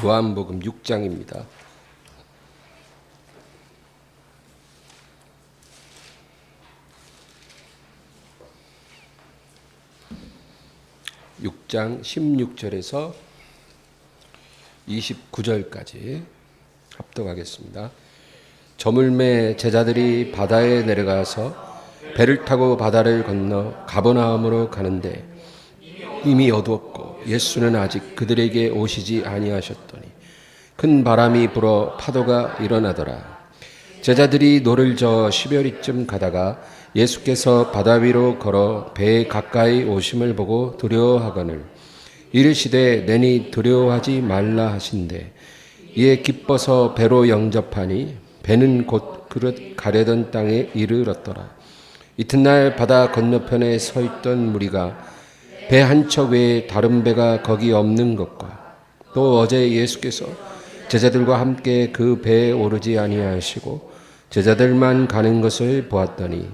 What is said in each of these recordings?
요한복음 6장입니다. 6장 16절에서 29절까지 합독하겠습니다. 저물매 제자들이 바다에 내려가서 배를 타고 바다를 건너 가버나움으로 가는데 이미 어두웠고 예수는 아직 그들에게 오시지 아니하셨더니 큰 바람이 불어 파도가 일어나더라. 제자들이 노를 저어 10여리쯤 가다가 예수께서 바다 위로 걸어 배에 가까이 오심을 보고 두려워하거늘 이르시되 내니 두려워하지 말라 하신대 이에 기뻐서 배로 영접하니 배는 곧 그릇 가려던 땅에 이르렀더라. 이튿날 바다 건너편에 서 있던 무리가 배 한 척 외에 다른 배가 거기 없는 것과 또 어제 예수께서 제자들과 함께 그 배에 오르지 아니하시고 제자들만 가는 것을 보았더니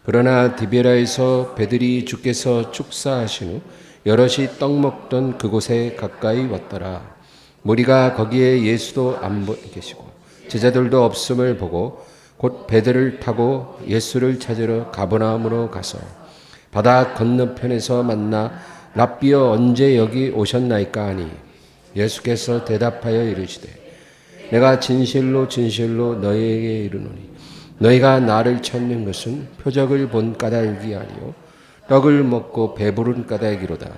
그러나 디베라에서 배들이 주께서 축사하신 후 여럿이 떡 먹던 그곳에 가까이 왔더라. 무리가 거기에 예수도 안 계시고 제자들도 없음을 보고 곧 배들을 타고 예수를 찾으러 가버나움으로 가서 바다 건너편에서 만나 랍비여 언제 여기 오셨나이까 하니 예수께서 대답하여 이르시되 내가 진실로 진실로 너희에게 이르노니 너희가 나를 찾는 것은 표적을 본 까닭이 아니요 떡을 먹고 배부른 까닭이로다.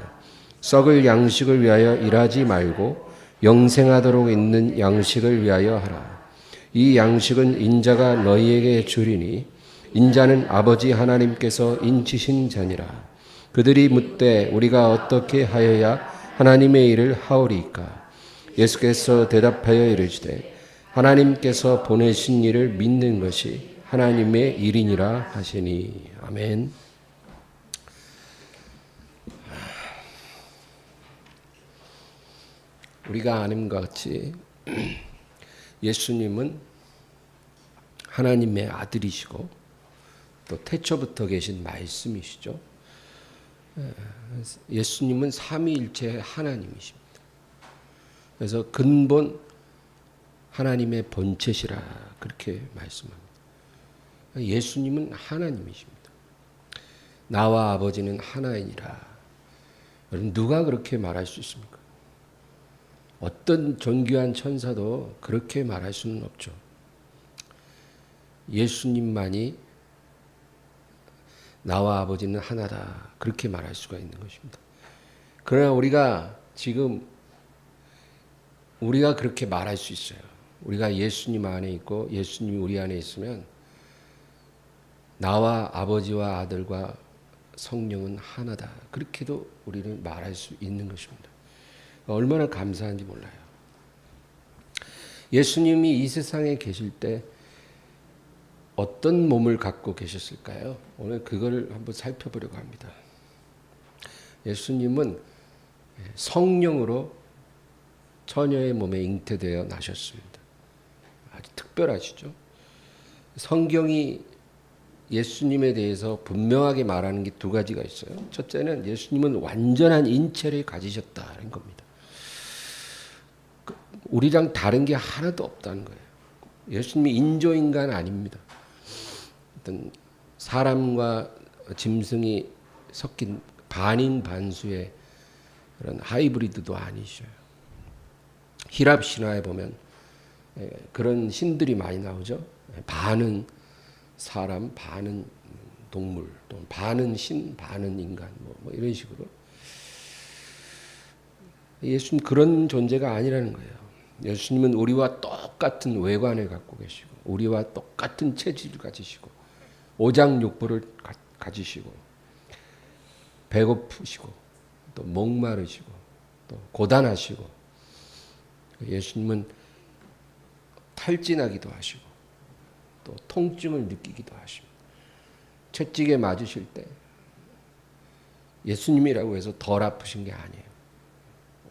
썩을 양식을 위하여 일하지 말고 영생하도록 있는 양식을 위하여 하라. 이 양식은 인자가 너희에게 주리니 인자는 아버지 하나님께서 인치신 자니라. 그들이 묻되 우리가 어떻게 하여야 하나님의 일을 하오리이까? 예수께서 대답하여 이르시되 하나님께서 보내신 일을 믿는 것이 하나님의 일이니라 하시니. 아멘. 우리가 아는 것 같이 예수님은 하나님의 아들이시고 또 태초부터 계신 말씀이시죠. 예수님은 삼위일체 하나님이십니다. 그래서 근본 하나님의 본체시라 그렇게 말씀합니다. 예수님은 하나님이십니다. 나와 아버지는 하나이니라. 여러분 누가 그렇게 말할 수 있습니까? 어떤 존귀한 천사도 그렇게 말할 수는 없죠. 예수님만이 나와 아버지는 하나다 그렇게 말할 수가 있는 것입니다. 그러나 우리가 그렇게 말할 수 있어요. 우리가 예수님 안에 있고 예수님이 우리 안에 있으면 나와 아버지와 아들과 성령은 하나다 그렇게도 우리는 말할 수 있는 것입니다. 얼마나 감사한지 몰라요. 예수님이 이 세상에 계실 때 어떤 몸을 갖고 계셨을까요? 오늘 그걸 한번 살펴보려고 합니다. 예수님은 성령으로 처녀의 몸에 잉태되어 나셨습니다. 아주 특별하시죠? 성경이 예수님에 대해서 분명하게 말하는 게 두 가지가 있어요. 첫째는 예수님은 완전한 인체를 가지셨다는 겁니다. 우리랑 다른 게 하나도 없다는 거예요. 예수님이 인조인간 아닙니다. 어떤 사람과 짐승이 섞인 반인 반수의 그런 하이브리드도 아니셔요. 히랍 신화에 보면 그런 신들이 많이 나오죠. 반은 사람, 반은 동물, 또 반은 신, 반은 인간, 뭐 이런 식으로. 예수님 그런 존재가 아니라는 거예요. 예수님은 우리와 똑같은 외관을 갖고 계시고, 우리와 똑같은 체질을 가지시고, 오장육부를 가지시고, 배고프시고, 또 목마르시고, 또 고단하시고, 예수님은 탈진하기도 하시고, 또 통증을 느끼기도 하십니다. 채찍에 맞으실 때 예수님이라고 해서 덜 아프신 게 아니에요.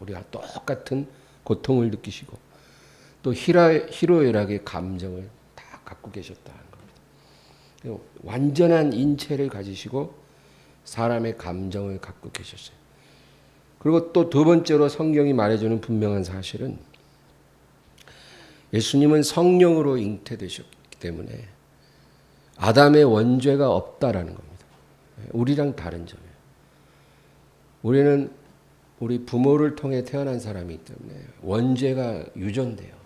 우리가 똑같은 고통을 느끼시고 또 희로애락의 감정을 다 갖고 계셨다는 겁니다. 완전한 인체를 가지시고 사람의 감정을 갖고 계셨어요. 그리고 또 두 번째로 성경이 말해주는 분명한 사실은 예수님은 성령으로 잉태되셨기 때문에 아담의 원죄가 없다라는 겁니다. 우리랑 다른 점이에요. 우리는 우리 부모를 통해 태어난 사람이기 때문에 원죄가 유전돼요.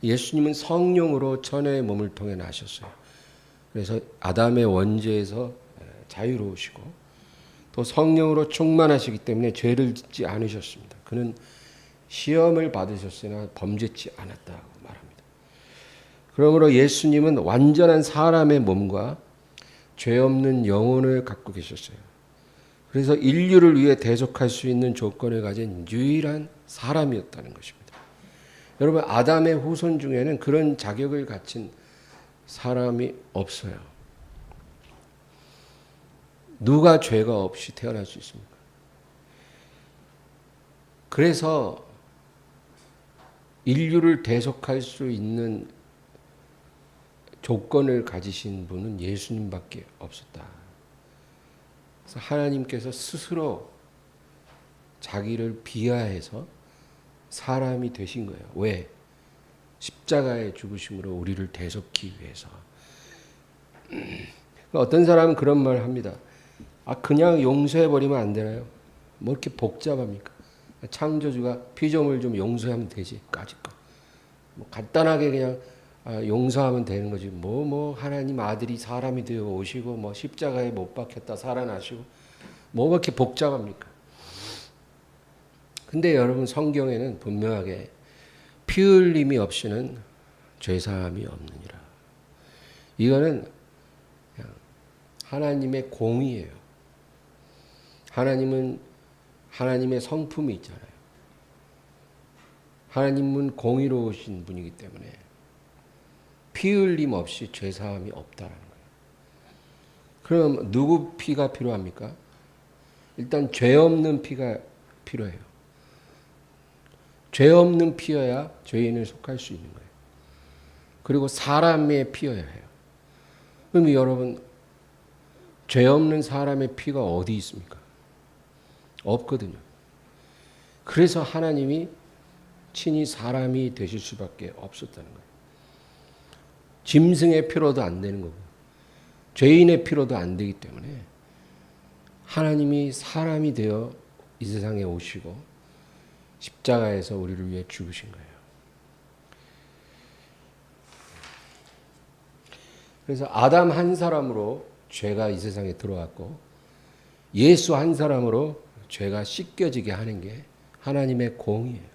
예수님은 성령으로 천의 몸을 통해 나셨어요. 그래서 아담의 원죄에서 자유로우시고 또 성령으로 충만하시기 때문에 죄를 짓지 않으셨습니다. 그는 시험을 받으셨으나 범죄치 않았다고 말합니다. 그러므로 예수님은 완전한 사람의 몸과 죄 없는 영혼을 갖고 계셨어요. 그래서 인류를 위해 대속할 수 있는 조건을 가진 유일한 사람이었다는 것입니다. 여러분, 아담의 후손 중에는 그런 자격을 갖춘 사람이 없어요. 누가 죄가 없이 태어날 수 있습니까? 그래서 인류를 대속할 수 있는 조건을 가지신 분은 예수님밖에 없었다. 그래서 하나님께서 스스로 자기를 비하해서 사람이 되신 거예요. 왜? 십자가의 죽으심으로 우리를 대속하기 위해서. 어떤 사람은 그런 말을 합니다. 그냥 용서해버리면 안 되나요? 뭐 이렇게 복잡합니까? 창조주가 피조물 좀 용서하면 되지, 까짓 거. 뭐 간단하게 그냥 용서하면 되는 거지. 뭐 하나님 아들이 사람이 되어 오시고 뭐 십자가에 못 박혔다 살아나시고 뭐 그렇게 복잡합니까? 근데 여러분, 성경에는 분명하게 피 흘림이 없이는 죄사함이 없느니라. 이거는 그냥 하나님의 공의예요. 하나님은 하나님의 성품이 있잖아요. 하나님은 공의로우신 분이기 때문에 피 흘림 없이 죄사함이 없다라는 거예요. 그럼 누구 피가 필요합니까? 일단 죄 없는 피가 필요해요. 죄 없는 피여야 죄인을 속할 수 있는 거예요. 그리고 사람의 피여야 해요. 그럼 여러분, 죄 없는 사람의 피가 어디 있습니까? 없거든요. 그래서 하나님이 친히 사람이 되실 수밖에 없었다는 거예요. 짐승의 피로도 안 되는 거고 죄인의 피로도 안 되기 때문에 하나님이 사람이 되어 이 세상에 오시고 십자가에서 우리를 위해 죽으신 거예요. 그래서 아담 한 사람으로 죄가 이 세상에 들어왔고 예수 한 사람으로 죄가 씻겨지게 하는 게 하나님의 공이에요.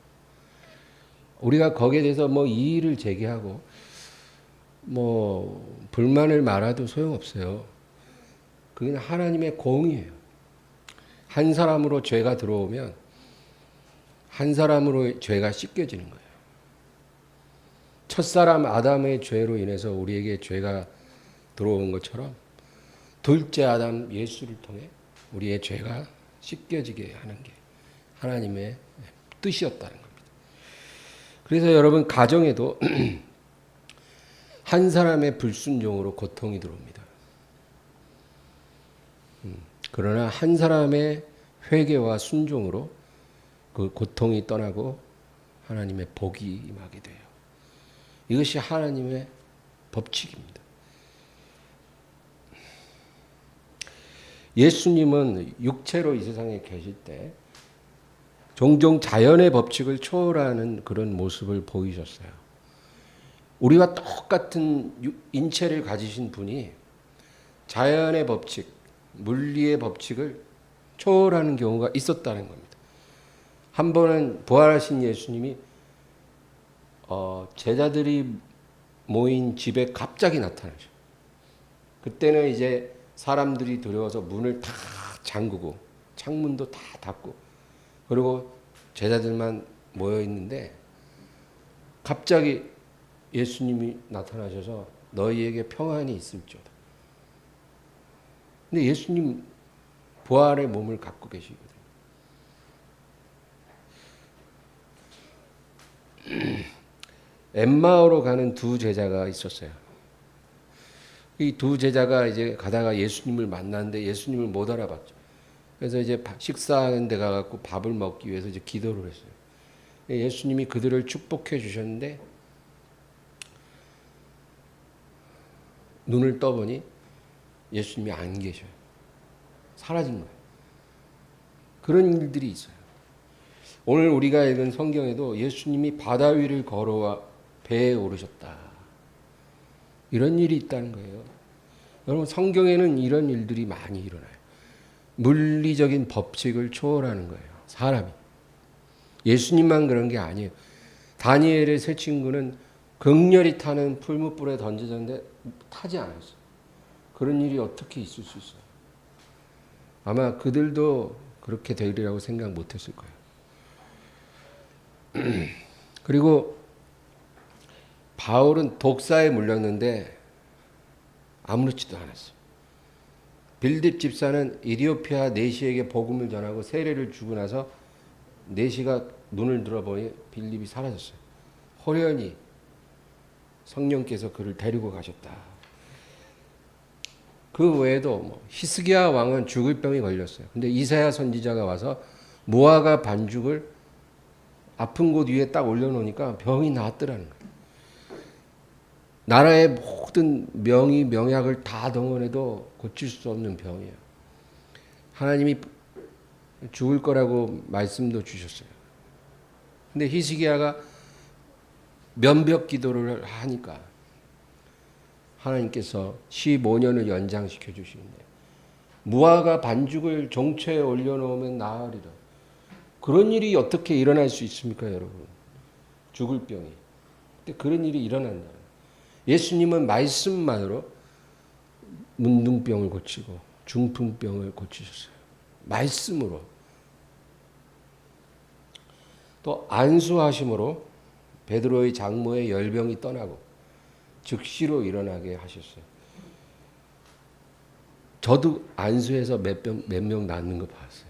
우리가 거기에 대해서 뭐 이의를 제기하고 뭐 불만을 말아도 소용없어요. 그건 하나님의 공이에요. 한 사람으로 죄가 들어오면 한 사람으로 죄가 씻겨지는 거예요. 첫사람 아담의 죄로 인해서 우리에게 죄가 들어온 것처럼 둘째 아담 예수를 통해 우리의 죄가 씻겨지게 하는 게 하나님의 뜻이었다는 겁니다. 그래서 여러분, 가정에도 한 사람의 불순종으로 고통이 들어옵니다. 그러나 한 사람의 회개와 순종으로 그 고통이 떠나고 하나님의 복이 임하게 돼요. 이것이 하나님의 법칙입니다. 예수님은 육체로 이 세상에 계실 때 종종 자연의 법칙을 초월하는 그런 모습을 보이셨어요. 우리와 똑같은 인체를 가지신 분이 자연의 법칙, 물리의 법칙을 초월하는 경우가 있었다는 겁니다. 한 번은 부활하신 예수님이 제자들이 모인 집에 갑자기 나타나죠. 그때는 이제 사람들이 두려워서 문을 다 잠그고 창문도 다 닫고 그리고 제자들만 모여 있는데 갑자기 예수님이 나타나셔서 너희에게 평안이 있을지어다. 근데 예수님 부활의 몸을 갖고 계시거든요. 엠마오로 가는 두 제자가 있었어요. 이 두 제자가 이제 가다가 예수님을 만났는데 예수님을 못 알아봤죠. 그래서 이제 식사하는 데 가갖고 밥을 먹기 위해서 이제 기도를 했어요. 예수님이 그들을 축복해 주셨는데 눈을 떠보니 예수님이 안 계셔요. 사라진 거예요. 그런 일들이 있어요. 오늘 우리가 읽은 성경에도 예수님이 바다 위를 걸어와 배에 오르셨다. 이런 일이 있다는 거예요. 여러분, 성경에는 이런 일들이 많이 일어나요. 물리적인 법칙을 초월하는 거예요. 사람이. 예수님만 그런 게 아니에요. 다니엘의 세 친구는 극렬히 타는 풀무불에 던져졌는데 타지 않았어요. 그런 일이 어떻게 있을 수 있어요? 아마 그들도 그렇게 되리라고 생각 못했을 거예요. 그리고 바울은 독사에 물렸는데 아무렇지도 않았어요. 빌립 집사는 이디오피아 내시에게 복음을 전하고 세례를 주고 나서 내시가 눈을 들어보니 빌립이 사라졌어요. 호련히 성령께서 그를 데리고 가셨다. 그 외에도 히스기야 왕은 죽을 병이 걸렸어요. 근데 이사야 선지자가 와서 무화과 반죽을 아픈 곳 위에 딱 올려놓으니까 병이 나았더라는 거예요. 나라의 모든 명의 명약을 다 동원해도 고칠 수 없는 병이에요. 하나님이 죽을 거라고 말씀도 주셨어요. 근데 히스기야가 면벽 기도를 하니까 하나님께서 15년을 연장시켜 주시는데 무화과 반죽을 종초에 올려놓으면 나으리라. 그런 일이 어떻게 일어날 수 있습니까, 여러분? 죽을 병이. 근데 그런 일이 일어난다. 예수님은 말씀만으로 문둥병을 고치고 중풍병을 고치셨어요. 말씀으로. 또 안수하심으로 베드로의 장모의 열병이 떠나고 즉시로 일어나게 하셨어요. 저도 안수해서 몇 명 낫는 거 봤어요.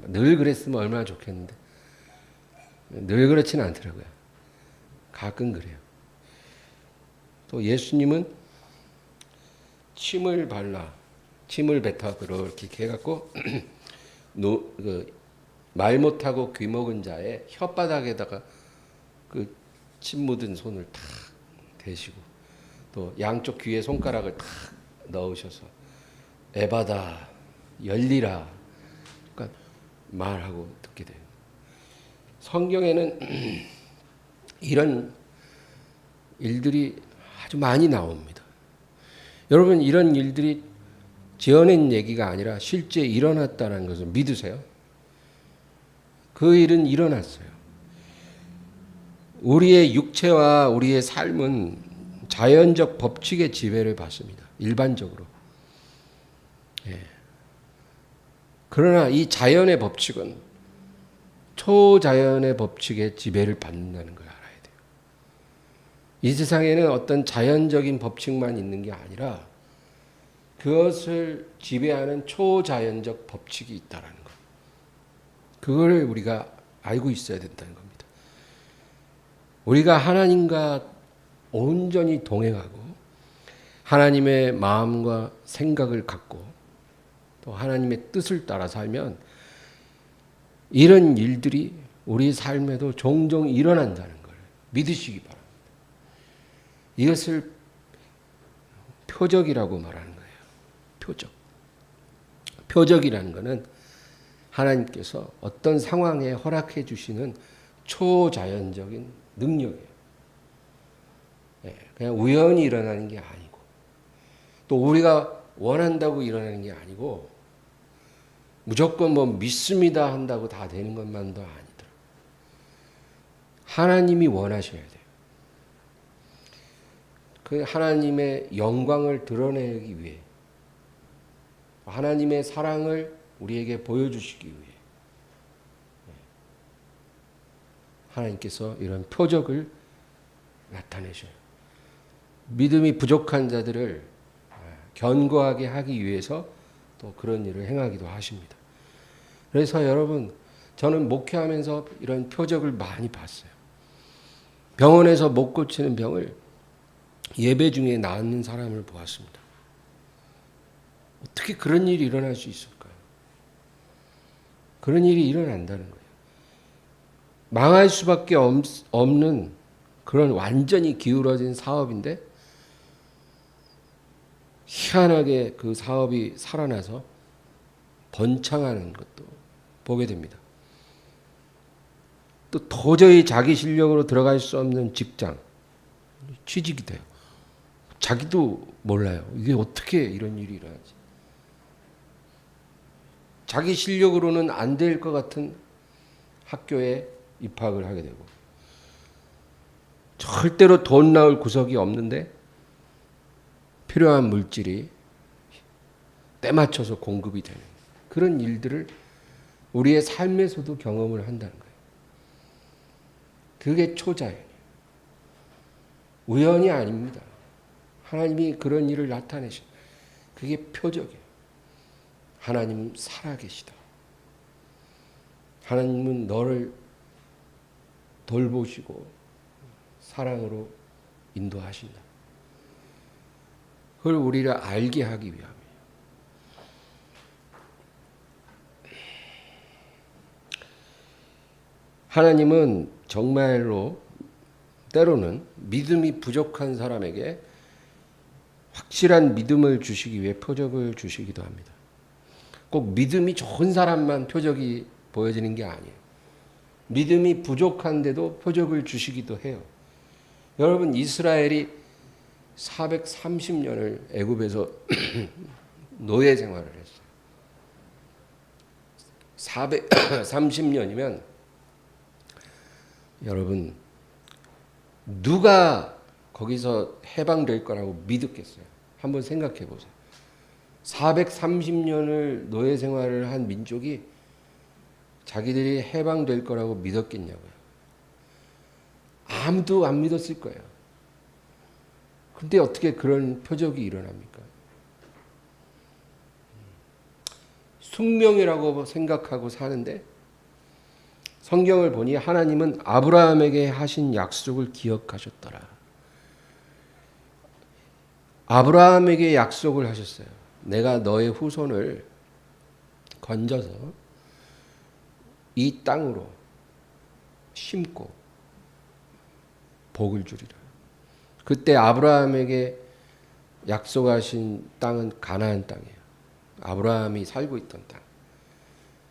늘 그랬으면 얼마나 좋겠는데 늘 그렇지는 않더라고요. 가끔 그래요. 또 예수님은 침을 뱉어 그렇게 해갖고 말 못하고 귀 먹은 자의 혓바닥에다가 그 침 묻은 손을 탁 대시고 또 양쪽 귀에 손가락을 탁 넣으셔서 에바다 열리라 그러니까 말하고 듣게 돼요. 성경에는 이런 일들이 아주 많이 나옵니다. 여러분, 이런 일들이 지어낸 얘기가 아니라 실제 일어났다는 것을 믿으세요? 그 일은 일어났어요. 우리의 육체와 우리의 삶은 자연적 법칙의 지배를 받습니다. 일반적으로. 예. 그러나 이 자연의 법칙은 초자연의 법칙의 지배를 받는다는 걸 알아야 돼요. 이 세상에는 어떤 자연적인 법칙만 있는 게 아니라 그것을 지배하는 초자연적 법칙이 있다는 것. 그걸 우리가 알고 있어야 된다는 겁니다. 우리가 하나님과 온전히 동행하고 하나님의 마음과 생각을 갖고 또 하나님의 뜻을 따라 살면 이런 일들이 우리 삶에도 종종 일어난다는 걸 믿으시기 바랍니다. 이것을 표적이라고 말하는 거예요. 표적. 표적이라는 것은 하나님께서 어떤 상황에 허락해 주시는 초자연적인 능력이에요. 그냥 우연히 일어나는 게 아니고 또 우리가 원한다고 일어나는 게 아니고 무조건 믿습니다 한다고 다 되는 것만도 아니더라고요. 하나님이 원하셔야 돼요. 그 하나님의 영광을 드러내기 위해 하나님의 사랑을 우리에게 보여주시기 위해 하나님께서 이런 표적을 나타내셔요. 믿음이 부족한 자들을 견고하게 하기 위해서 또 그런 일을 행하기도 하십니다. 그래서 여러분, 저는 목회하면서 이런 표적을 많이 봤어요. 병원에서 못 고치는 병을 예배 중에 낫는 사람을 보았습니다. 어떻게 그런 일이 일어날 수 있을까요? 그런 일이 일어난다는 거예요. 망할 수밖에 없는 그런 완전히 기울어진 사업인데 희한하게 그 사업이 살아나서 번창하는 것도 보게 됩니다. 또 도저히 자기 실력으로 들어갈 수 없는 직장, 취직이 돼요. 자기도 몰라요. 이게 어떻게 이런 일이 일어나지? 자기 실력으로는 안 될 것 같은 학교에 입학을 하게 되고 절대로 돈 나올 구석이 없는데 필요한 물질이 때 맞춰서 공급이 되는 그런 일들을 우리의 삶에서도 경험을 한다는 거예요. 그게 초자연이에요. 우연이 아닙니다. 하나님이 그런 일을 나타내신 그게 표적이에요. 하나님 살아계시다. 하나님은 너를 돌보시고 사랑으로 인도하신다. 그걸 우리를 알게 하기 위함이에요. 하나님은 정말로 때로는 믿음이 부족한 사람에게 확실한 믿음을 주시기 위해 표적을 주시기도 합니다. 꼭 믿음이 좋은 사람만 표적이 보여지는 게 아니에요. 믿음이 부족한데도 표적을 주시기도 해요. 여러분, 이스라엘이 430년을 애굽에서 노예 생활을 했어요. 430년이면 여러분 누가 거기서 해방될 거라고 믿었겠어요? 한번 생각해 보세요. 430년을 노예 생활을 한 민족이 자기들이 해방될 거라고 믿었겠냐고요. 아무도 안 믿었을 거예요. 근데 어떻게 그런 표적이 일어납니까? 숙명이라고 생각하고 사는데 성경을 보니 하나님은 아브라함에게 하신 약속을 기억하셨더라. 아브라함에게 약속을 하셨어요. 내가 너의 후손을 건져서 이 땅으로 심고 복을 주리라. 그때 아브라함에게 약속하신 땅은 가나안 땅이에요. 아브라함이 살고 있던 땅.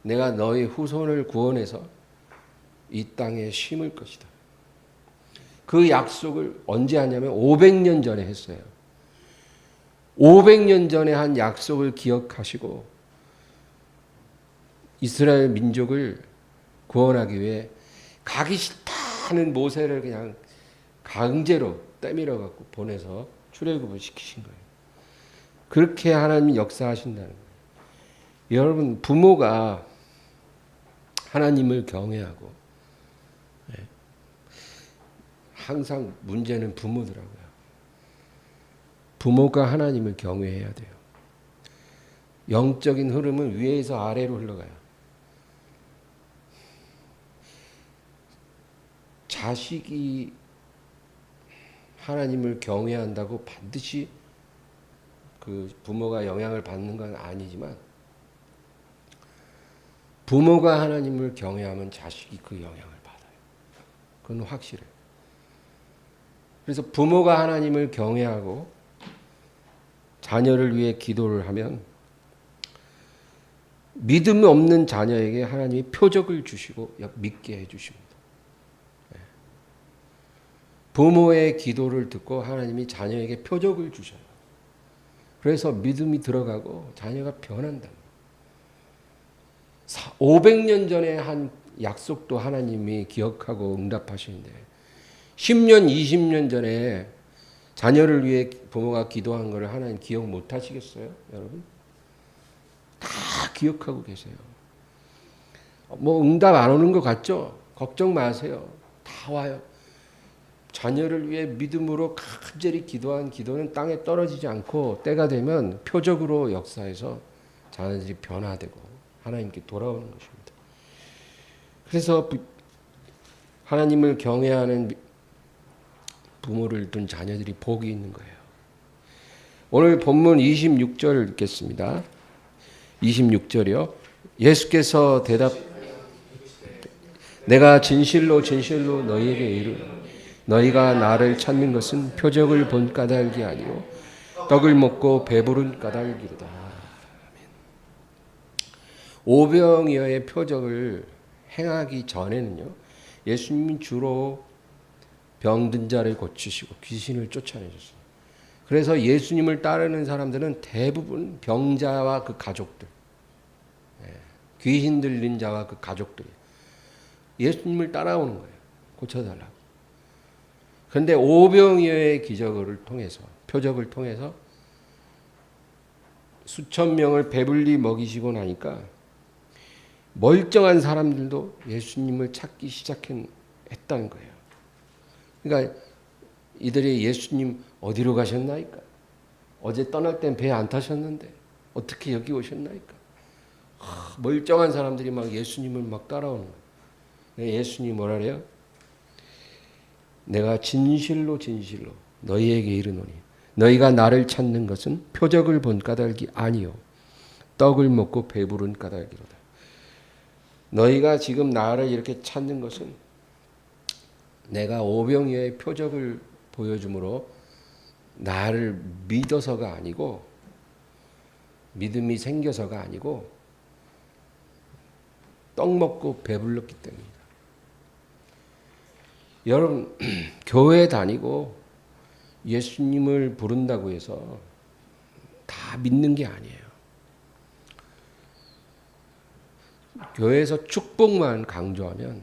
내가 너의 후손을 구원해서 이 땅에 심을 것이다. 그 약속을 언제 하냐면 500년 전에 했어요. 500년 전에 한 약속을 기억하시고 이스라엘 민족을 구원하기 위해 가기 싫다는 모세를 그냥 강제로 때밀어 갖고 보내서 출애굽을 시키신 거예요. 그렇게 하나님이 역사하신다는 거예요. 여러분, 부모가 하나님을 경외하고 항상 문제는 부모더라고요. 부모가 하나님을 경외해야 돼요. 영적인 흐름은 위에서 아래로 흘러가요. 자식이 하나님을 경외한다고 반드시 그 부모가 영향을 받는 건 아니지만 부모가 하나님을 경외하면 자식이 그 영향을 받아요. 그건 확실해요. 그래서 부모가 하나님을 경외하고 자녀를 위해 기도를 하면 믿음 없는 자녀에게 하나님이 표적을 주시고 믿게 해주십니다. 부모의 기도를 듣고 하나님이 자녀에게 표적을 주셔요. 그래서 믿음이 들어가고 자녀가 변한다. 500년 전에 한 약속도 하나님이 기억하고 응답하시는데 10년, 20년 전에 자녀를 위해 부모가 기도한 것을 하나님 기억 못 하시겠어요? 여러분? 다 기억하고 계세요. 뭐 응답 안 오는 것 같죠? 걱정 마세요. 다 와요. 자녀를 위해 믿음으로 간절히 기도한 기도는 땅에 떨어지지 않고 때가 되면 표적으로 역사해서 자녀들이 변화되고 하나님께 돌아오는 것입니다. 그래서 하나님을 경외하는 부모를 둔 자녀들이 복이 있는 거예요. 오늘 본문 26절 읽겠습니다. 26절이요. 예수께서 내가 진실로 진실로 너희에게 이르노니 너희가 나를 찾는 것은 표적을 본 까닭이 아니요 떡을 먹고 배부른 까닭이로다. 오병이어의 표적을 행하기 전에는요, 예수님이 주로 병든 자를 고치시고 귀신을 쫓아내셨어요. 그래서 예수님을 따르는 사람들은 대부분 병자와 그 가족들, 귀신 들린 자와 그 가족들이 예수님을 따라오는 거예요. 고쳐달라고. 그런데 오병이어의 기적을 통해서, 표적을 통해서 수천 명을 배불리 먹이시고 나니까 멀쩡한 사람들도 예수님을 찾기 시작했다는 거예요. 그러니까 이들이 예수님 어디로 가셨나이까? 어제 떠날 땐 배 안 타셨는데 어떻게 여기 오셨나이까? 멀쩡한 사람들이 막 예수님을 막 따라오는 거예요. 예수님이 뭐라 그래요? 내가 진실로 진실로 너희에게 이르노니 너희가 나를 찾는 것은 표적을 본 까닭이 아니요 떡을 먹고 배부른 까닭이로다. 너희가 지금 나를 이렇게 찾는 것은 내가 오병이어의 표적을 보여줌으로 나를 믿어서가 아니고 믿음이 생겨서가 아니고 떡 먹고 배불렀기 때문이다. 여러분 교회 다니고 예수님을 부른다고 해서 다 믿는 게 아니에요. 교회에서 축복만 강조하면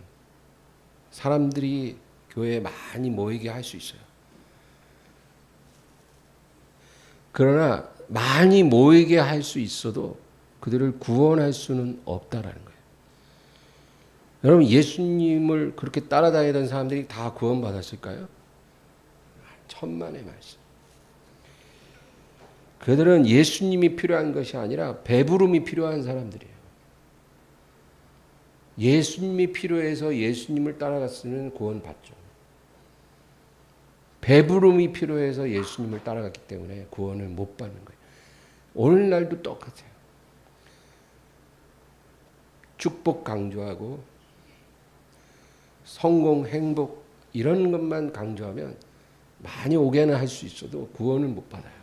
사람들이 교회에 많이 모이게 할 수 있어요. 그러나 많이 모이게 할 수 있어도 그들을 구원할 수는 없다라는 거예요. 여러분 예수님을 그렇게 따라다니던 사람들이 다 구원받았을까요? 천만의 말씀. 그들은 예수님이 필요한 것이 아니라 배부름이 필요한 사람들이에요. 예수님이 필요해서 예수님을 따라갔으면 구원받죠. 배부름이 필요해서 예수님을 따라갔기 때문에 구원을 못 받는 거예요. 오늘날도 똑같아요. 축복 강조하고 성공, 행복 이런 것만 강조하면 많이 오게는 할 수 있어도 구원을 못 받아요.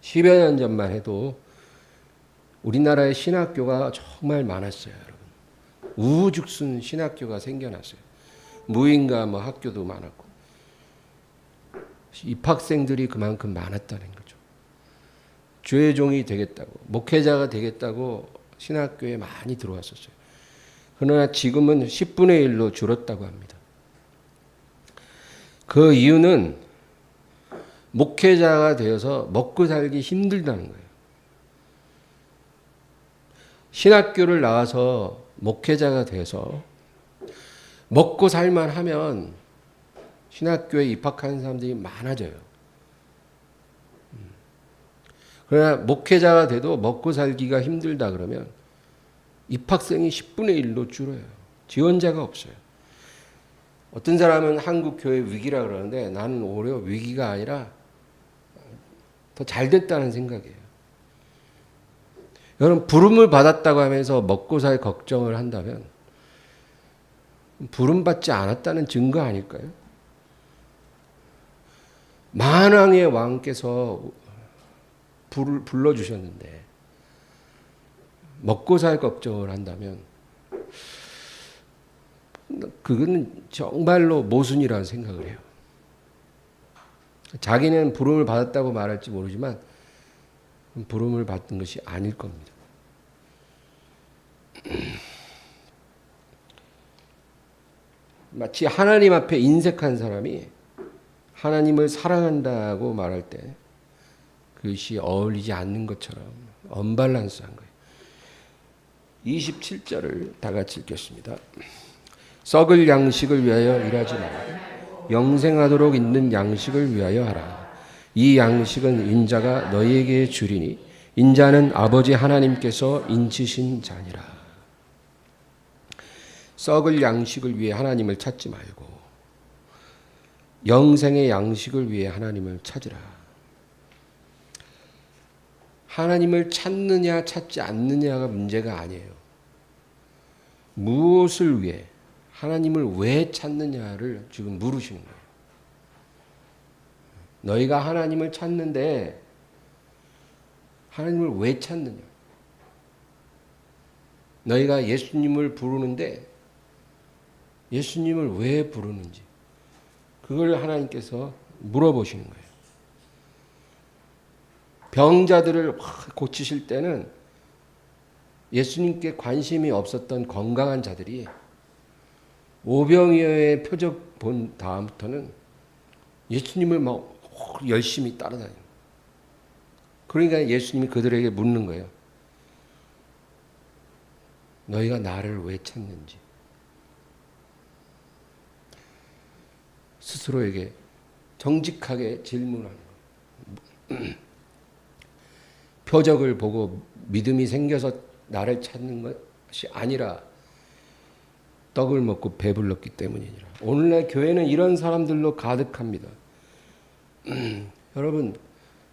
10여 년 전만 해도 우리나라에 신학교가 정말 많았어요. 여러분. 우후죽순 신학교가 생겨났어요. 무인가 뭐 학교도 많았고 입학생들이 그만큼 많았다는 거죠. 주의 종이 되겠다고 목회자가 되겠다고 신학교에 많이 들어왔었어요. 그러나 지금은 10분의 1로 줄었다고 합니다. 그 이유는 목회자가 되어서 먹고 살기 힘들다는 거예요. 신학교를 나와서 목회자가 돼서 먹고 살만 하면 신학교에 입학하는 사람들이 많아져요. 그러나 목회자가 돼도 먹고 살기가 힘들다 그러면 입학생이 10분의 1로 줄어요. 지원자가 없어요. 어떤 사람은 한국 교회 위기라 그러는데 나는 오히려 위기가 아니라 더 잘 됐다는 생각이에요. 여러분 부름을 받았다고 하면서 먹고 살 걱정을 한다면 부름받지 않았다는 증거 아닐까요? 만왕의 왕께서 불러주셨는데 먹고 살 걱정을 한다면 그거는 정말로 모순이라는 생각을 해요. 자기는 부름을 받았다고 말할지 모르지만 부름을 받은 것이 아닐 겁니다. 마치 하나님 앞에 인색한 사람이 하나님을 사랑한다고 말할 때 그것이 어울리지 않는 것처럼 언밸런스한 거예요. 27절을 다 같이 읽겠습니다. 썩을 양식을 위하여 일하지 말고 영생하도록 있는 양식을 위하여 하라. 이 양식은 인자가 너희에게 주리니 인자는 아버지 하나님께서 인치신 자니라. 썩을 양식을 위해 하나님을 찾지 말고 영생의 양식을 위해 하나님을 찾으라. 하나님을 찾느냐 찾지 않느냐가 문제가 아니에요. 무엇을 위해, 하나님을 왜 찾느냐를 지금 물으시는 거예요. 너희가 하나님을 찾는데 하나님을 왜 찾느냐? 너희가 예수님을 부르는데 예수님을 왜 부르는지 그걸 하나님께서 물어보시는 거예요. 병자들을 고치실 때는 예수님께 관심이 없었던 건강한 자들이 오병이어의 표적 본 다음부터는 예수님을 막 열심히 따라다니는 거예요. 그러니까 예수님이 그들에게 묻는 거예요. 너희가 나를 왜 찾는지. 스스로에게 정직하게 질문하는 거예요. 표적을 보고 믿음이 생겨서 나를 찾는 것이 아니라 떡을 먹고 배불렀기 때문이니라. 오늘날 교회는 이런 사람들로 가득합니다. 여러분,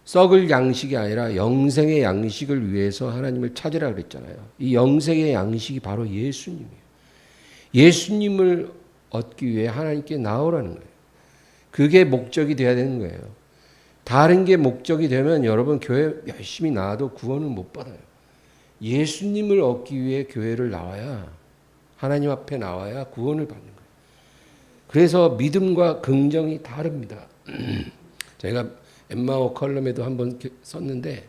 썩을 양식이 아니라 영생의 양식을 위해서 하나님을 찾으라 그랬잖아요. 이 영생의 양식이 바로 예수님이에요. 예수님을 얻기 위해 하나님께 나오라는 거예요. 그게 목적이 돼야 되는 거예요. 다른 게 목적이 되면 여러분 교회 열심히 나와도 구원을 못 받아요. 예수님을 얻기 위해 교회를 나와야, 하나님 앞에 나와야 구원을 받는 거예요. 그래서 믿음과 긍정이 다릅니다. 제가 엠마오 컬럼에도 한번 썼는데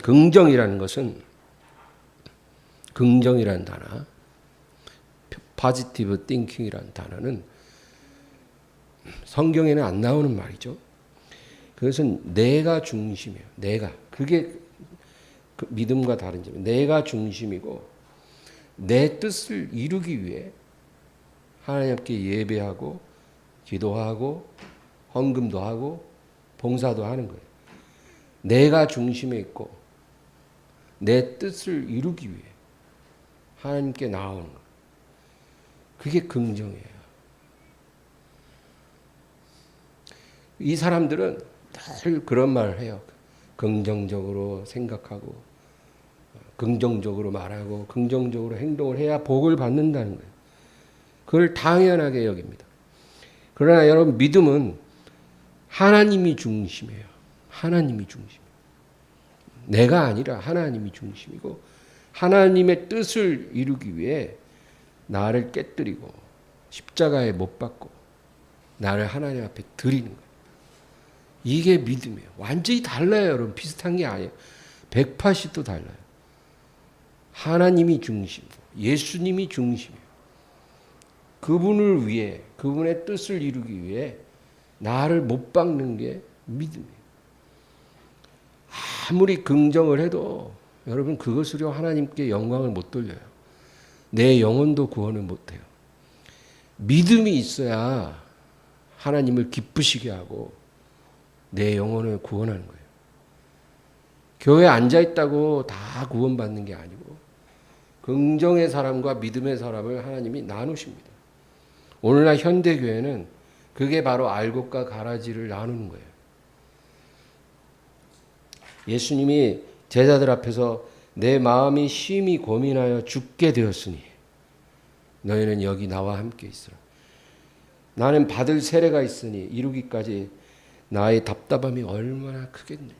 긍정이라는 것은, 긍정이라는 단어, positive thinking이라는 단어는 성경에는 안 나오는 말이죠. 그것은 내가 중심이에요. 내가. 그게 그 믿음과 다른 점이에요. 내가 중심이고 내 뜻을 이루기 위해 하나님 앞에 예배하고 기도하고 헌금도 하고 봉사도 하는 거예요. 내가 중심에 있고 내 뜻을 이루기 위해 하나님께 나오는 거예요. 그게 긍정이에요. 이 사람들은 늘 그런 말을 해요. 긍정적으로 생각하고 긍정적으로 말하고 긍정적으로 행동을 해야 복을 받는다는 거예요. 그걸 당연하게 여깁니다. 그러나 여러분, 믿음은 하나님이 중심이에요. 하나님이 중심. 내가 아니라 하나님이 중심이고 하나님의 뜻을 이루기 위해 나를 깨뜨리고 십자가에 못 박고 나를 하나님 앞에 드리는 거예요. 이게 믿음이에요. 완전히 달라요, 여러분. 비슷한 게 아니에요. 180도 달라요. 하나님이 중심이고 예수님이 중심이에요. 그분을 위해, 그분의 뜻을 이루기 위해 나를 못 박는 게 믿음이에요. 아무리 긍정을 해도 여러분 그것으로 하나님께 영광을 못 돌려요. 내 영혼도 구원을 못 해요. 믿음이 있어야 하나님을 기쁘시게 하고 내 영혼을 구원하는 거예요. 교회에 앉아있다고 다 구원받는 게 아니고 긍정의 사람과 믿음의 사람을 하나님이 나누십니다. 오늘날 현대교회는 그게 바로 알곡과 가라지를 나누는 거예요. 예수님이 제자들 앞에서 내 마음이 심히 고민하여 죽게 되었으니 너희는 여기 나와 함께 있으라. 나는 받을 세례가 있으니 이루기까지 나의 답답함이 얼마나 크겠느냐.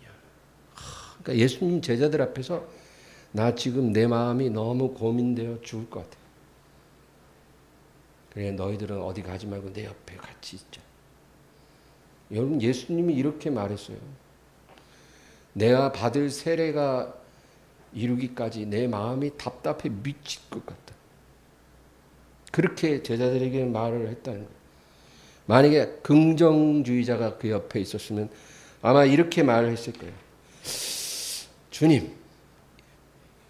그러니까 예수님 제자들 앞에서 나 지금 내 마음이 너무 고민되어 죽을 것 같아. 그래, 너희들은 어디 가지 말고 내 옆에 같이 있자. 여러분, 예수님이 이렇게 말했어요. 내가 받을 세례가 이루기까지 내 마음이 답답해 미칠 것 같다. 그렇게 제자들에게 말을 했다는 거예요. 만약에 긍정주의자가 그 옆에 있었으면 아마 이렇게 말을 했을 거예요. 주님,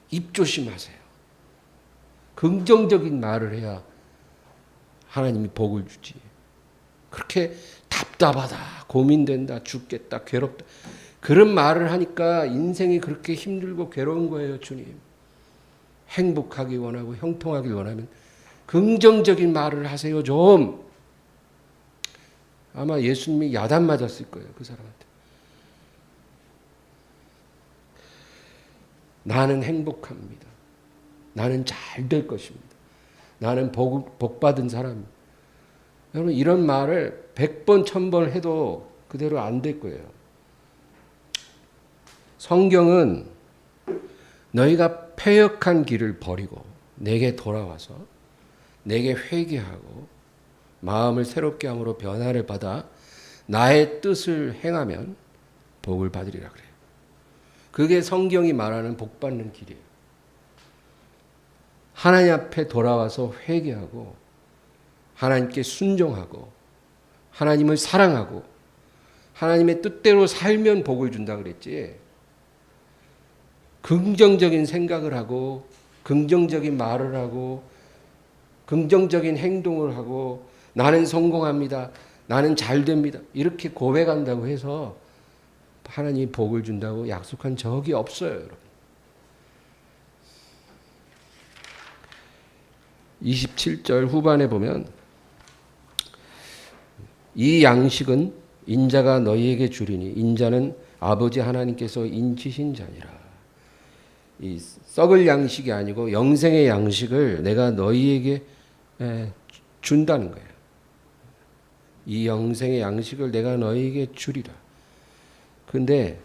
입 조심하세요. 긍정적인 말을 해야 하나님이 복을 주지. 그렇게 답답하다, 고민된다, 죽겠다, 괴롭다, 그런 말을 하니까 인생이 그렇게 힘들고 괴로운 거예요. 주님, 행복하기 원하고 형통하기 원하면 긍정적인 말을 하세요 좀. 아마 예수님이 야단 맞았을 거예요, 그 사람한테. 나는 행복합니다. 나는 잘 될 것입니다. 나는 복 받은 사람입니다. 여러분 이런 말을 100번 1000번 해도 그대로 안 될 거예요. 성경은 너희가 패역한 길을 버리고 내게 돌아와서 내게 회개하고 마음을 새롭게 함으로 변화를 받아 나의 뜻을 행하면 복을 받으리라 그래요. 그게 성경이 말하는 복 받는 길이에요. 하나님 앞에 돌아와서 회개하고 하나님께 순종하고 하나님을 사랑하고 하나님의 뜻대로 살면 복을 준다 그랬지. 긍정적인 생각을 하고 긍정적인 말을 하고 긍정적인 행동을 하고 나는 성공합니다. 나는 잘 됩니다. 이렇게 고백한다고 해서 하나님이 복을 준다고 약속한 적이 없어요, 여러분. 27절 후반에 보면 이 양식은 인자가 너희에게 주리니 인자는 아버지 하나님께서 인치신 자니라. 이 썩을 양식이 아니고 영생의 양식을 내가 너희에게 준다는 거예요. 이 영생의 양식을 내가 너희에게 주리라. 근데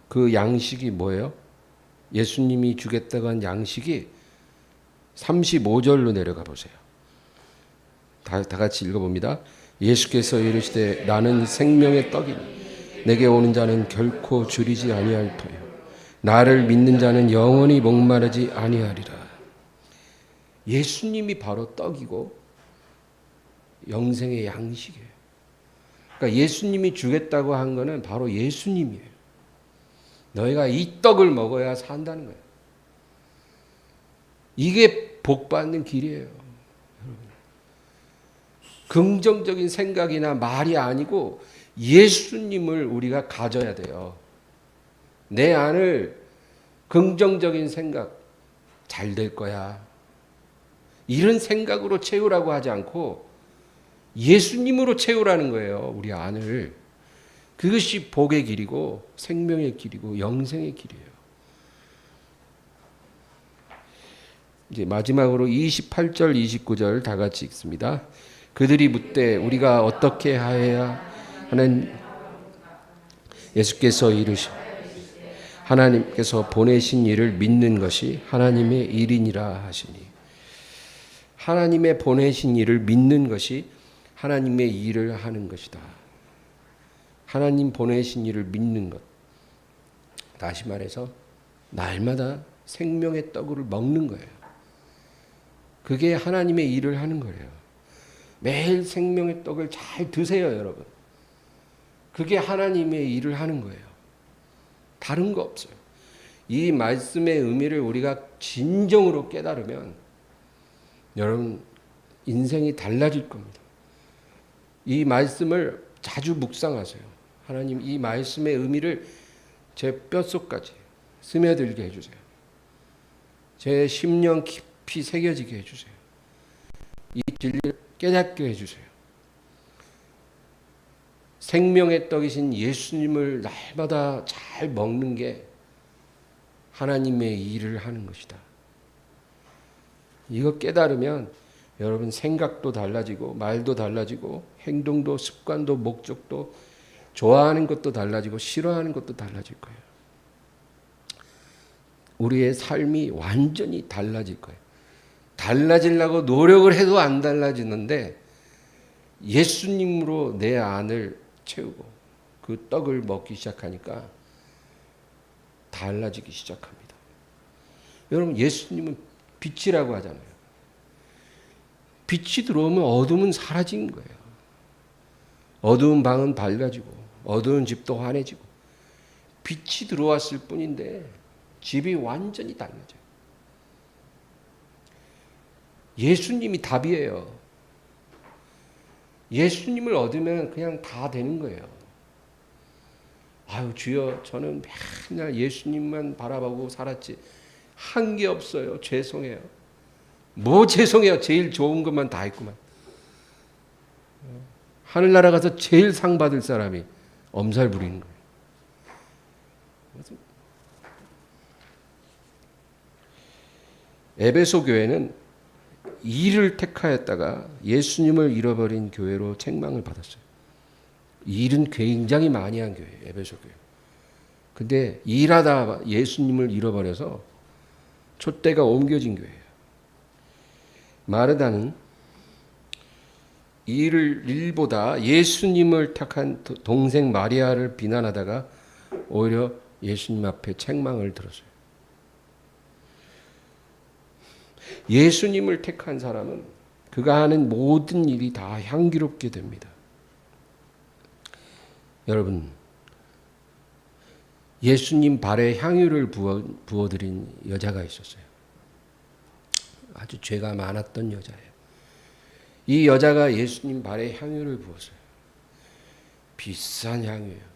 그 양식이 뭐예요? 예수님이 주겠다고 한 양식이 35절로 내려가 보세요. 다 같이 읽어봅니다. 예수께서 이르시되 나는 생명의 떡이니 내게 오는 자는 결코 줄이지 아니할 터요 나를 믿는 자는 영원히 목마르지 아니하리라. 예수님이 바로 떡이고 영생의 양식이에요. 그러니까 예수님이 주겠다고 한 거는 바로 예수님이에요. 너희가 이 떡을 먹어야 산다는 거예요. 이게 복 받는 길이에요. 긍정적인 생각이나 말이 아니고 예수님을 우리가 가져야 돼요. 내 안을 긍정적인 생각, 잘 될 거야. 이런 생각으로 채우라고 하지 않고 예수님으로 채우라는 거예요. 우리 안을. 그것이 복의 길이고 생명의 길이고 영생의 길이에요. 이제 마지막으로 28절, 29절 다 같이 읽습니다. 그들이 묻되 우리가 어떻게 하여야 하는 예수께서 이르시 하나님께서 보내신 일을 믿는 것이 하나님의 일이니라 하시니 하나님의 보내신 일을 믿는 것이 하나님의 일을 하는 것이다. 하나님 보내신 일을 믿는 것. 다시 말해서 날마다 생명의 떡을 먹는 거예요. 그게 하나님의 일을 하는 거예요. 매일 생명의 떡을 잘 드세요, 여러분. 그게 하나님의 일을 하는 거예요. 다른 거 없어요. 이 말씀의 의미를 우리가 진정으로 깨달으면 여러분 인생이 달라질 겁니다. 이 말씀을 자주 묵상하세요. 하나님 이 말씀의 의미를 제 뼛속까지 스며들게 해주세요. 제 심령 깊이 새겨지게 해주세요. 이 진리를 깨닫게 해주세요. 생명의 떡이신 예수님을 날마다 잘 먹는 게 하나님의 일을 하는 것이다. 이거 깨달으면 여러분 생각도 달라지고 말도 달라지고 행동도 습관도 목적도 좋아하는 것도 달라지고 싫어하는 것도 달라질 거예요. 우리의 삶이 완전히 달라질 거예요. 달라지려고 노력을 해도 안 달라지는데 예수님으로 내 안을 채우고 그 떡을 먹기 시작하니까 달라지기 시작합니다. 여러분 예수님은 빛이라고 하잖아요. 빛이 들어오면 어둠은 사라진 거예요. 어두운 방은 밝아지고 어두운 집도 환해지고 빛이 들어왔을 뿐인데 집이 완전히 달라져요. 예수님이 답이에요. 예수님을 얻으면 그냥 다 되는 거예요. 아유 주여 저는 맨날 예수님만 바라보고 살았지 한 게 없어요. 죄송해요. 뭐 죄송해요. 제일 좋은 것만 다 했구만. 하늘나라 가서 제일 상 받을 사람이 엄살 부리는 거예요. 에베소 교회는 일을 택하였다가 예수님을 잃어버린 교회로 책망을 받았어요. 일은 굉장히 많이 한 교회예요, 에베소 교회. 근데 일하다 예수님을 잃어버려서 촛대가 옮겨진 교회예요. 마르다는 일보다 예수님을 택한 동생 마리아를 비난하다가 오히려 예수님 앞에 책망을 들었어요. 예수님을 택한 사람은 그가 하는 모든 일이 다 향기롭게 됩니다. 여러분, 예수님 발에 향유를 부어드린 여자가 있었어요. 아주 죄가 많았던 여자예요. 이 여자가 예수님 발에 향유를 부었어요. 비싼 향유예요.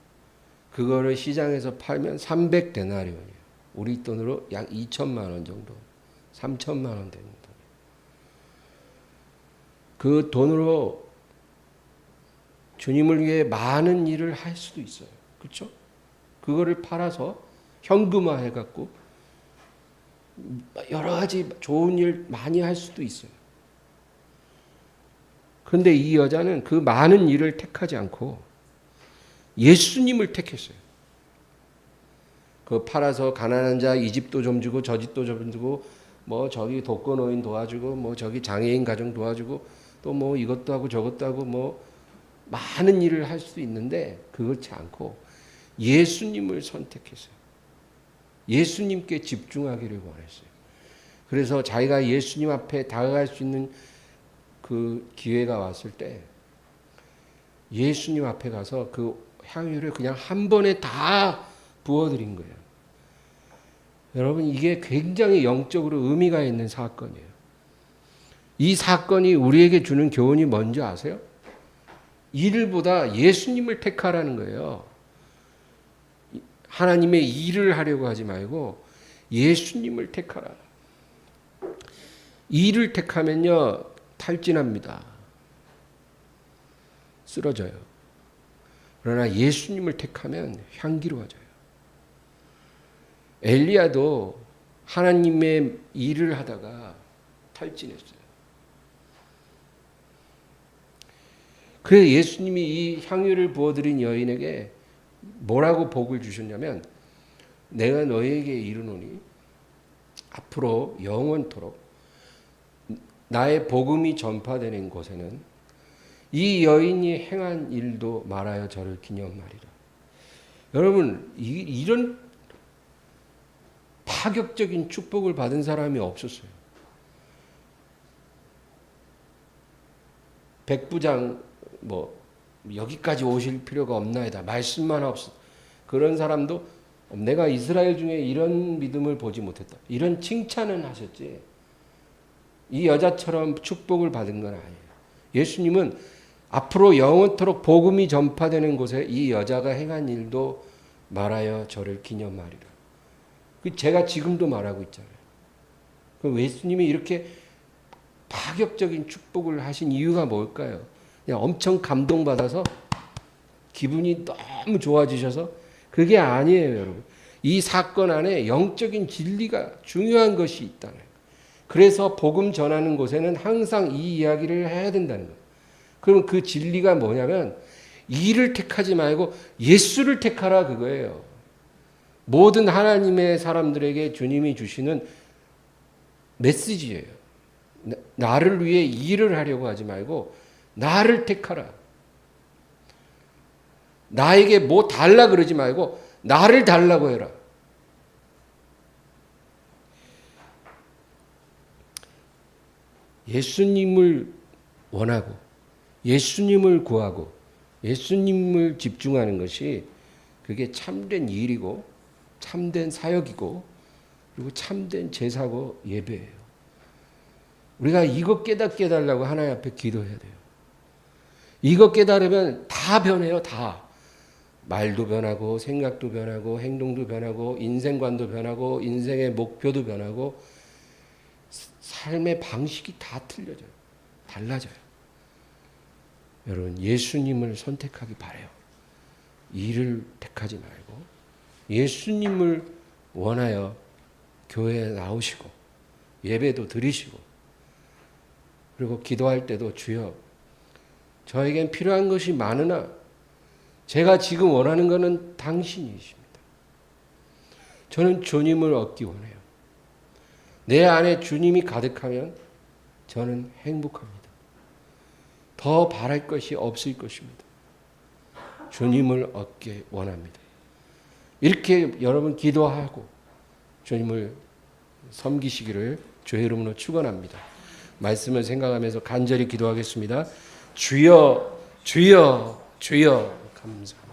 그거를 시장에서 팔면 300데나리온이에요. 우리 돈으로 약 2천만 원 정도, 3천만 원 되는 돈. 그 돈으로 주님을 위해 많은 일을 할 수도 있어요. 그렇죠? 그거를 팔아서 현금화해갖고 여러 가지 좋은 일 많이 할 수도 있어요. 그런데 이 여자는 그 많은 일을 택하지 않고 예수님을 택했어요. 그 팔아서 가난한 자 이 집도 좀 주고 저 집도 좀 주고 뭐 저기 독거노인 도와주고 뭐 저기 장애인 가정 도와주고 또 뭐 이것도 하고 저것도 하고 뭐 많은 일을 할 수도 있는데 그렇지 않고 예수님을 선택했어요. 예수님께 집중하기를 원했어요. 그래서 자기가 예수님 앞에 다가갈 수 있는 그 기회가 왔을 때 예수님 앞에 가서 그 향유를 그냥 한 번에 다 부어드린 거예요. 여러분, 이게 굉장히 영적으로 의미가 있는 사건이에요. 이 사건이 우리에게 주는 교훈이 뭔지 아세요? 일보다 예수님을 택하라는 거예요. 하나님의 일을 하려고 하지 말고 예수님을 택하라. 일을 택하면요, 탈진합니다. 쓰러져요. 그러나 예수님을 택하면 향기로워져요. 엘리야도 하나님의 일을 하다가 탈진했어요. 그래서 예수님이 이 향유를 부어드린 여인에게 뭐라고 복을 주셨냐면, 내가 너에게 이르노니 앞으로 영원토록 나의 복음이 전파되는 곳에는 이 여인이 행한 일도 말하여 저를 기념하리라. 여러분, 이런 파격적인 축복을 받은 사람이 없었어요. 백부장 뭐 여기까지 오실 필요가 없나이다. 말씀만 없어. 그런 사람도 내가 이스라엘 중에 이런 믿음을 보지 못했다. 이런 칭찬은 하셨지. 이 여자처럼 축복을 받은 건 아니에요. 예수님은 앞으로 영원토록 복음이 전파되는 곳에 이 여자가 행한 일도 말하여 저를 기념하리라. 제가 지금도 말하고 있잖아요. 그럼 예수님이 이렇게 파격적인 축복을 하신 이유가 뭘까요? 그냥 엄청 감동받아서 기분이 너무 좋아지셔서 그게 아니에요, 여러분. 이 사건 안에 영적인 진리가 중요한 것이 있다는 거예요. 그래서 복음 전하는 곳에는 항상 이 이야기를 해야 된다는 거예요. 그럼 그 진리가 뭐냐면 일을 택하지 말고 예수를 택하라 그거예요. 모든 하나님의 사람들에게 주님이 주시는 메시지예요. 나를 위해 일을 하려고 하지 말고 나를 택하라. 나에게 뭐 달라 그러지 말고 나를 달라고 해라. 예수님을 원하고 예수님을 구하고 예수님을 집중하는 것이 그게 참된 일이고 참된 사역이고 그리고 참된 제사고 예배예요. 우리가 이거 깨닫게 해달라고 하나님 앞에 기도해야 돼요. 이거 깨달으면 다 변해요. 다. 말도 변하고 생각도 변하고 행동도 변하고 인생관도 변하고 인생의 목표도 변하고 삶의 방식이 다 틀려져요. 달라져요. 여러분, 예수님을 선택하기 바라요. 일을 택하지 말고 예수님을 원하여 교회에 나오시고 예배도 드리시고, 그리고 기도할 때도 주여 저에겐 필요한 것이 많으나 제가 지금 원하는 것은 당신이십니다. 저는 주님을 얻기 원해요. 내 안에 주님이 가득하면 저는 행복합니다. 더 바랄 것이 없을 것입니다. 주님을 얻기 원합니다. 이렇게 여러분 기도하고 주님을 섬기시기를 주의 이름으로 축원합니다. 말씀을 생각하면서 간절히 기도하겠습니다. 주여, 주여, 주여. 감사합니다.